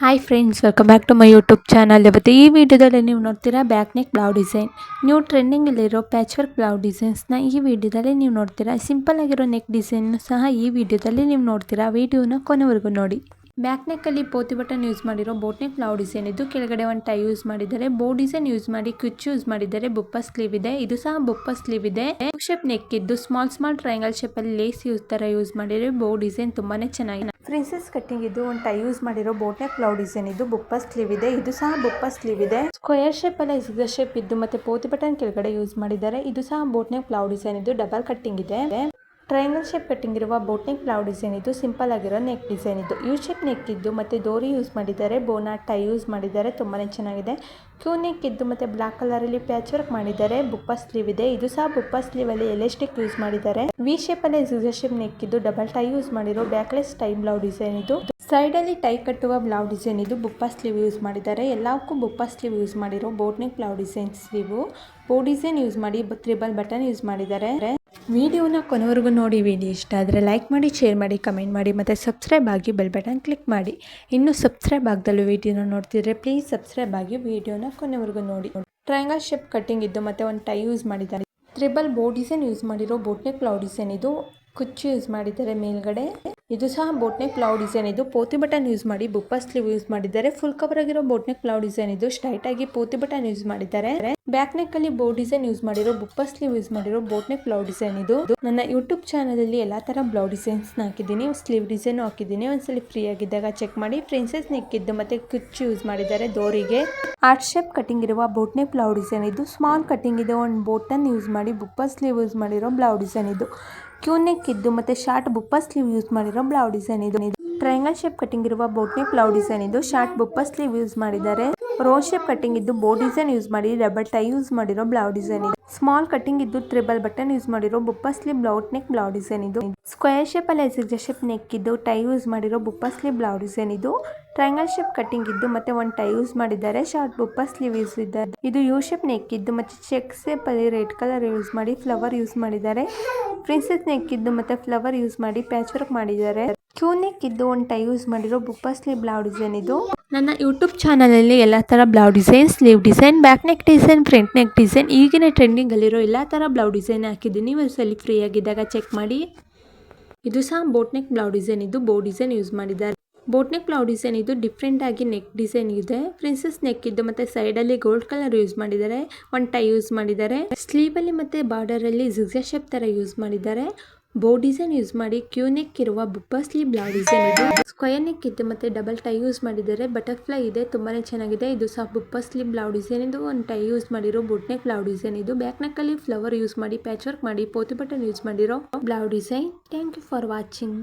Hi friends, welcome back to my YouTube channel. ಇವತ್ತು ಈ ವಿಡಿಯೋದಲ್ಲಿ ನೀವು ನೋಡ್ತೀರಾ ಬ್ಯಾಕ್ ನೆಕ್ ಬ್ಲೌಸ್ ಡಿಸೈನ್. ನೀವು ಟ್ರೆಂಡಿಂಗಲ್ಲಿರೋ ಪ್ಯಾಚ್ ವರ್ಕ್ ಬ್ಲೌಸ್ ಡಿಸೈನ್ಸ್ನ ಈ ವಿಡಿಯೋದಲ್ಲಿ ನೀವು ನೋಡ್ತೀರಾ. ಸಿಂಪಲ್ ಆಗಿರೋ ನೆಕ್ ಡಿಸೈನ್ ಸಹ ಈ ವಿಡಿಯೋದಲ್ಲಿ ನೀವು ನೋಡ್ತೀರಾ. ವಿಡಿಯೋನ ಕೊನೆವರೆಗೂ ನೋಡಿ. ಬ್ಯಾಕ್ ನೆಕ್ಕಲ್ಲಿ ಪೋತಿ ಬಟನ್ ಯೂಸ್ ಮಾಡಿರೋ ಬೋಟ್ ನೆಕ್ ಬ್ಲೌಸ್ ಡಿಸೈನ್ ಇದು. ಕೆಳಗಡೆ ಒಂದು ಟೈ ಯೂಸ್ ಮಾಡಿದ್ದಾರೆ. ಬೋ ಡಿಸೈನ್ ಯೂಸ್ ಮಾಡಿ ಕುಚ್ಚು ಯೂಸ್ ಮಾಡಿದ್ದಾರೆ. ಬುಪ್ಪ ಸ್ಲೀವ್ ಇದೆ. ಇದು ಸಹ ಬುಪ್ಪ ಸ್ಲೀವ್ ಇದೆ. ಶೇಪ್ ನೆಕ್ ಇದ್ದು ಸ್ಮಾಲ್ ಟ್ರಯಾಂಗಲ್ ಶೇಪ್ ಅಲ್ಲಿ ಲೇಸ್ ಯೂಸ್ ಮಾಡಿರೋ ಬೋ ಡಿಸೈನ್ ತುಂಬಾನೇ ಚೆನ್ನಾಗಿದೆ. ಪ್ರಿನ್ಸೆಸ್ ಕಟ್ಟಿಂಗ್ ಇದು ಒಂದು ಟೈ ಯೂಸ್ ಮಾಡಿರೋ ಬೋಟ್ ನೆಕ್ ಬ್ಲೌಸ್ ಡಿಸೈನ್ ಇದು. ಬುಪ್ಪ ಸ್ಲೀವ್ ಇದೆ. ಇದು ಸಹ ಬುಪ್ಪ ಸ್ಲೀವ್ ಇದೆ. ಸ್ಕ್ವೇರ್ ಶೇಪ್ ಅಲ್ಲ ಸಿಗರ್ ಶೇಪ್ ಇದ್ದು ಮತ್ತೆ ಪೋತಿ ಬಟನ್ ಕೆಳಗಡೆ ಯೂಸ್ ಮಾಡಿದ್ದಾರೆ. ಇದು ಸಹ ಬೋಟ್ ನೆಕ್ ಬ್ಲೌಸ್ ಡಿಸೈನ್ ಇದು. ಡಬಲ್ ಕಟ್ಟಿಂಗ್ ಇದೆ. ಟ್ರಯಾಂಗಲ್ ಶೇಪ್ ಕಟ್ಟಿಂಗ್ ಇರುವ ಬೋಟ್ ನೆಕ್ ಬ್ಲೌಸ್ ಡಿಸೈನ್ ಇದು. ಸಿಂಪಲ್ ಆಗಿರೋ ನೆಕ್ ಡಿಸೈನ್ ಇದು. ಯು ಶೇಪ್ ನೆಕ್ ಇದ್ದು ಮತ್ತೆ ಡೋರಿ ಯೂಸ್ ಮಾಡಿದ್ದಾರೆ. ಬೋನಾ ಟೈ ಯೂಸ್ ಮಾಡಿದ್ದಾರೆ. ತುಂಬಾನೇ ಚೆನ್ನಾಗಿದೆ. ಕ್ಯೂ ನೆಕ್ ಇದ್ದು ಮತ್ತೆ ಬ್ಲಾಕ್ ಕಲರ್ ಅಲ್ಲಿ ಪ್ಯಾಚ್ ವರ್ಕ್ ಮಾಡಿದ್ದಾರೆ. ಬುಪ್ಪ ಸ್ಲೀವ್ ಇದೆ. ಇದು ಸಹ ಬುಪ್ಪ ಸ್ಲೀವ್ ಅಲ್ಲಿ ಎಲಾಸ್ಟಿಕ್ ಯೂಸ್ ಮಾಡಿದ್ದಾರೆ. ವಿ ಶೇಪ್ ಅಲ್ಲಿ ಸಿಸರ್ ಶೇಪ್ ನೆಕ್ ಇದ್ದು ಡಬಲ್ ಟೈ ಯೂಸ್ ಮಾಡಿರೋ ಬ್ಯಾಕ್ಲೆಸ್ ಟೈ ಬ್ಲೌಸ್ ಡಿಸೈನ್ ಇದು. ಸೈಡ್ ಅಲ್ಲಿ ಟೈ ಕಟ್ಟುವ ಬ್ಲೌಸ್ ಡಿಸೈನ್ ಇದು. ಬುಪ್ಪ ಸ್ಲೀವ್ ಯೂಸ್ ಮಾಡಿದ್ದಾರೆ. ಎಲ್ಲಕ್ಕೂ ಬುಪ್ಪ ಸ್ಲೀವ್ ಯೂಸ್ ಮಾಡಿರೋ boat neck blouse design sleeve. Bow design use ಮಾಡಿ ತ್ರಿಬಲ್ ಬಟನ್ ಯೂಸ್ ಮಾಡಿದ್ದಾರೆ. ವಿಡಿಯೋನ ಕೊನೆವರೆಗೂ ನೋಡಿ. ವಿಡಿಯೋ ಇಷ್ಟ ಆದರೆ ಲೈಕ್ ಮಾಡಿ, ಶೇರ್ ಮಾಡಿ, ಕಮೆಂಟ್ ಮಾಡಿ ಮತ್ತು ಸಬ್ಸ್ಕ್ರೈಬ್ ಆಗಿ ಬೆಲ್ ಬಟನ್ ಕ್ಲಿಕ್ ಮಾಡಿ. ಇನ್ನೂ ಸಬ್ಸ್ಕ್ರೈಬ್ ಆಗದಲ್ಲೂ ವಿಡಿಯೋನ ನೋಡ್ತಿದ್ರೆ ಪ್ಲೀಸ್ ಸಬ್ಸ್ಕ್ರೈಬ್ ಆಗಿ ವಿಡಿಯೋನ ಕೊನೆವರೆಗೂ ನೋಡಿ. ಟ್ರಯಾಂಗಲ್ ಶೇಪ್ ಕಟ್ಟಿಂಗ್ ಇದ್ದು ಮತ್ತೆ ಒಂದು ಟೈ ಯೂಸ್ ಮಾಡಿದ್ದಾರೆ. ತ್ರಿಬಲ್ ಬೋ ಡಿಸೈನ್ ಯೂಸ್ ಮಾಡಿರೋ ಬೋಟ್ ನೆಕ್ ಬ್ಲೌಸ್ ಡಿಸೈನ್ ಇದು. ಕುಚ್ಚು ಯೂಸ್ ಮಾಡಿದ್ದಾರೆ ಮೇಲ್ಗಡೆ. ಇದು ಸಹ ಬೋಟ್ ನೆಕ್ ಬ್ಲೌಸ್ ಡಿಸೈನ್ ಇದು. ಪೋತಿ ಬಟನ್ ಯೂಸ್ ಮಾಡಿ ಬುಪ್ಪ ಸ್ಲೀವ್ ಯೂಸ್ ಮಾಡಿದ್ದಾರೆ. ಫುಲ್ ಕವರ್ ಆಗಿರೋ ಬೋಟ್ ನೆಕ್ ಬ್ಲೌಸ್ ಡಿಸೈನ್ ಇದು. ಸ್ಟ್ರೈಟ್ ಆಗಿ ಪೋತಿ ಬಟನ್ ಯೂಸ್ ಮಾಡಿದ್ದಾರೆ. ಬ್ಯಾಕ್ ನೆಕ್ ಅಲ್ಲಿ ಬೋ ಡಿಸೈನ್ ಯೂಸ್ ಮಾಡಿರೋ ಬುಪ್ಪ ಸ್ಲೀವ್ ಯೂಸ್ ಮಾಡಿರೋ ಬೋಟ್ ನೆಕ್ ಬ್ಲೌಸ್ ಡಿಸೈನ್ ಇದು. ನನ್ನ ಯೂಟ್ಯೂಬ್ ಚಾನಲ್ ಅಲ್ಲಿ ಎಲ್ಲಾ ತರ ಬ್ಲೌಸ್ ಡಿಸೈನ್ಸ್ ಹಾಕಿದ್ದೀನಿ. ಸ್ಲೀವ್ ಡಿಸೈನ್ ಹಾಕಿದ್ದೀನಿ. ಒಂದ್ಸಲಿ ಫ್ರೀ ಆಗಿದ್ದಾಗ ಚೆಕ್ ಮಾಡಿ. ಪ್ರಿನ್ಸೆಸ್ ನೆಕ್ ಇದ್ದು ಮತ್ತೆ ಕುಚ್ಚು ಯೂಸ್ ಮಾಡಿದ್ದಾರೆ ಡೋರಿಗೆ. ಆರ್ಟ್ ಶೇಪ್ ಕಟಿಂಗ್ ಇರುವ ಬೋಟ್ ನೆಕ್ ಬ್ಲೌಸ್ ಡಿಸೈನ್ ಇದು. ಸ್ಮಾಲ್ ಕಟಿಂಗ್ ಇದೆ. ಒಂದು ಬೋಟನ್ ಯೂಸ್ ಮಾಡಿ ಬುಪ್ಪ ಸ್ಲೀವ್ ಯೂಸ್ ಮಾಡಿರೋ ಬ್ಲೌಸ್ ಡಿಸೈನ್ ಇದು. ಕ್ಯೂ ನೆಕ್ ಇದ್ದು ಮತ್ತೆ ಶಾರ್ಟ್ ಬುಪ್ಪ ಸ್ಲೀವ್ ಯೂಸ್ ಮಾಡಿರೋ ಬ್ಲೌಸ್ ಡಿಸೈನ್ ಇದು. ಟ್ರಯಾಂಗಲ್ ಶೇಪ್ ಕಟಿಂಗ್ ಇರುವ ಬೋಟ್ ನೆಕ್ ಬ್ಲೌಸ್ ಡಿಸೈನ್ ಇದು. ಶಾರ್ಟ್ ಬುಪ್ಪ ಸ್ಲೀವ್ ಯೂಸ್ ಮಾಡಿದ್ದಾರೆ. ರೋಸ್ ಶೇಪ್ ಕಟಿಂಗ್ ಇದ್ದು ಬೋ ಡಿಸೈನ್ ಯೂಸ್ ಮಾಡಿ ಡಬಲ್ ಟೈ ಯೂಸ್ ಮಾಡಿರೋ ಬ್ಲೌಸ್ ಡಿಸೈನ್ ಇದು. ಸ್ಮಾಲ್ ಕಟಿಂಗ್ ಇದ್ದು ತ್ರಿಬಲ್ ಬಟನ್ ಯೂಸ್ ಮಾಡಿರೋ puff sleeve blouse neck blouse design ಇದು. ಸ್ಕ್ವೇರ್ ಶೇಪ್ ಅಲ್ಲಿ ಸಿಗರ್ ಶೇಪ್ ನೆಕ್ ಇದ್ದು ಟೈ ಯೂಸ್ ಮಾಡಿರೋ ಬುಪ್ಪ ಸ್ಲೀವ್ ಬ್ಲೌಸ್ ಡಿಸೈನ್ ಇದು. ಟ್ರಯಾಂಗಲ್ ಶೇಪ್ ಕಟಿಂಗ್ ಇದ್ದು ಮತ್ತೆ ಒಂದು ಟೈ ಯೂಸ್ ಮಾಡಿದ್ದಾರೆ. ಶಾರ್ಟ್ ಬುಪ್ಪ ಸ್ಲೀವ್ ಯೂಸ್ ಇದ್ದಾರೆ. ಇದು ಯು ಶೇಪ್ ನೆಕ್ ಇದ್ದು ಮತ್ತೆ ಚೆಕ್ ಶೇಪ್ ಅಲ್ಲಿ ರೆಡ್ ಕಲರ್ ಯೂಸ್ ಮಾಡಿ ಫ್ಲವರ್ ಯೂಸ್ ಮಾಡಿದ್ದಾರೆ. ಪ್ರಿನ್ಸೆಸ್ ನೆಕ್ ಇದ್ದು ಮತ್ತೆ ಫ್ಲವರ್ ಯೂಸ್ ಮಾಡಿ ಪ್ಯಾಚ್ ವರ್ಕ್ ಮಾಡಿದ್ದಾರೆ. ಕ್ಯೂ ನೆಕ್ ಇದ್ದು ಒಂದು ಟೈ ಯೂಸ್ ಮಾಡಿರೋ ಬುಪ್ಪ ಸ್ಲೀವ್ ಬ್ಲೌಸ್ ಡಿಸೈನ್ ಇದು. ನನ್ನ ಯೂಟ್ಯೂಬ್ ಚಾನಲ್ ಅಲ್ಲಿ ಎಲ್ಲಾ ತರ blouse design, sleeve design, back neck design, front neck design, ಈಗಿನ ಟ್ರೆಂಡಿಂಗ್ ಅಲ್ಲಿರೋ ಎಲ್ಲಾ ತರ ಬ್ಲೌಸ್ ಡಿಸೈನ್ ಹಾಕಿದ್ದೀನಿ. ಒಂದ್ಸಲಿ ಫ್ರೀ ಆಗಿದ್ದಾಗ ಚೆಕ್ ಮಾಡಿ. ಇದು ಸಹ ಬೋಟ್ ನೆಕ್ ಬ್ಲೌಸ್ ಡಿಸೈನ್ ಇದು. ಬೋ ಡಿಸೈನ್ ಯೂಸ್ ಮಾಡಿದ್ದಾರೆ. ಬೋಟ್ ನೆಕ್ ಬ್ಲೌಸ್ ಡಿಸೈನ್ ಇದು. ಡಿಫ್ರೆಂಟ್ ಆಗಿ ನೆಕ್ ಡಿಸೈನ್ ಇದೆ. ಪ್ರಿನ್ಸೆಸ್ ನೆಕ್ ಇದ್ದು ಮತ್ತೆ ಸೈಡ್ ಅಲ್ಲಿ ಗೋಲ್ಡ್ ಕಲರ್ ಯೂಸ್ ಮಾಡಿದ್ದಾರೆ. ಒಂದು ಟೈ ಯೂಸ್ ಮಾಡಿದ್ದಾರೆ. ಸ್ಲೀವ್ ಅಲ್ಲಿ ಮತ್ತೆ ಬಾರ್ಡರ್ ಅಲ್ಲಿ ಜಿಗ್ಜಾಗ್ ಶೇಪ್ ತರ ಯೂಸ್ ಮಾಡಿದ್ದಾರೆ. ಬೋ ಡಿಸೈನ್ ಯೂಸ್ ಮಾಡಿ ಕ್ಯೂ ನೆಕ್ ಇರುವ ಬುಪ್ಪ ಸ್ಲೀವ್ ಬ್ಲೌಸ್ ಡಿಸೈನ್ ಇದು. ಸ್ಕ್ವೇರ್ ನೆಕ್ ಇದ್ದು ಮತ್ತೆ ಡಬಲ್ ಟೈ ಯೂಸ್ ಮಾಡಿದ್ದಾರೆ. ಬಟರ್ಫ್ಲೈ ಇದೆ. ತುಂಬಾನೇ ಚೆನ್ನಾಗಿದೆ. ಇದು ಸಹ ಬುಪ್ಪ ಸ್ಲೀವ್ ಬ್ಲೌಸ್ ಡಿಸೈನ್ ಇದು. ಒಂದು ಟೈ ಯೂಸ್ ಮಾಡಿರೋ ಬೋಟ್ ನೆಕ್ ಬ್ಲೌಸ್ ಡಿಸೈನ್ ಇದು. ಬ್ಯಾಕ್ ನೆಕ್ ಅಲ್ಲಿ ಫ್ಲವರ್ ಯೂಸ್ ಮಾಡಿ ಪ್ಯಾಚ್ ವರ್ಕ್ ಮಾಡಿ ಪೋತಿ ಬಟನ್ ಯೂಸ್ ಮಾಡಿರೋ blouse design. Thank you for watching.